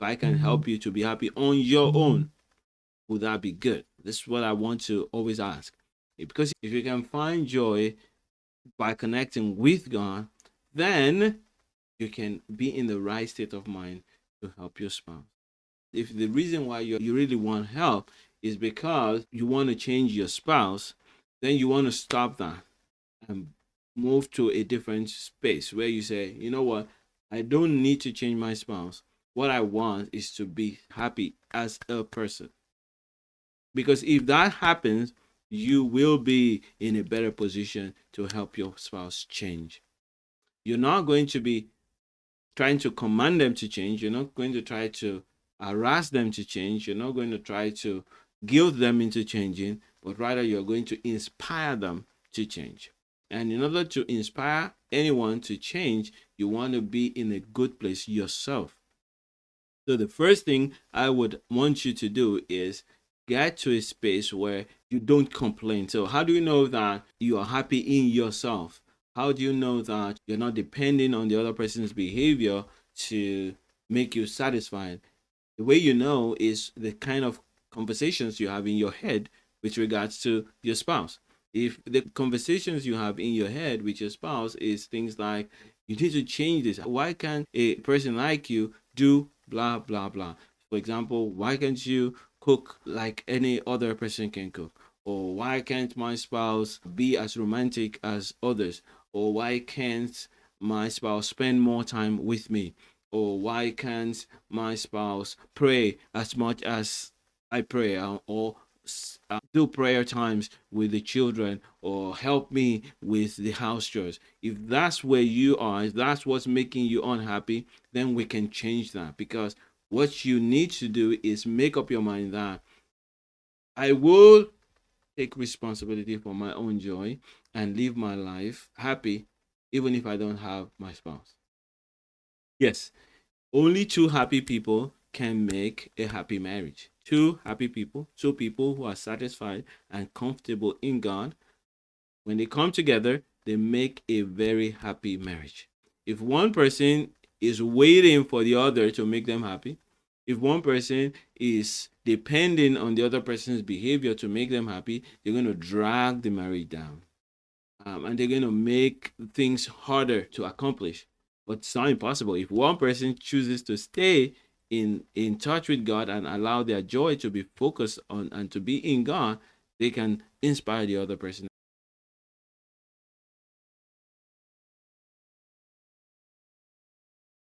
I can help you to be happy on your own, would that be good? This is what I want to always ask. Because if you can find joy by connecting with God, then you can be in the right state of mind to help your spouse. If the reason why you really want help is because you want to change your spouse, then you want to stop that and move to a different space where you say, you know what, I don't need to change my spouse. What I want is to be happy as a person. Because if that happens, you will be in a better position to help your spouse change. You're not going to be trying to command them to change. You're not going to try to harass them to change. You're not going to try to guilt them into changing, but rather you're going to inspire them to change. And in order to inspire anyone to change, you want to be in a good place yourself. So the first thing I would want you to do is get to a space where you don't complain. So how do you know that you are happy in yourself? How do you know that you're not depending on the other person's behavior to make you satisfied? The way you know is the kind of conversations you have in your head with regards to your spouse. If the conversations you have in your head with your spouse is things like, you need to change this. Why can't a person like you do blah, blah, blah? For example, why can't you cook like any other person can cook? Or why can't my spouse be as romantic as others? Or why can't my spouse spend more time with me? Or why can't my spouse pray as much as I pray? Or do prayer times with the children, or help me with the house chores. If that's where you are, if that's what's making you unhappy, then we can change that. Because what you need to do is make up your mind that I will take responsibility for my own joy and live my life happy, even if I don't have my spouse. Yes, only two happy people can make a happy marriage. Two happy people, two people who are satisfied and comfortable in God. When they come together, they make a very happy marriage. If one person is waiting for the other to make them happy, if one person is depending on the other person's behavior to make them happy, they're going to drag the marriage down. And they're going to make things harder to accomplish. But it's not impossible. If one person chooses to stay in touch with God and allow their joy to be focused on and to be in God, they can inspire the other person.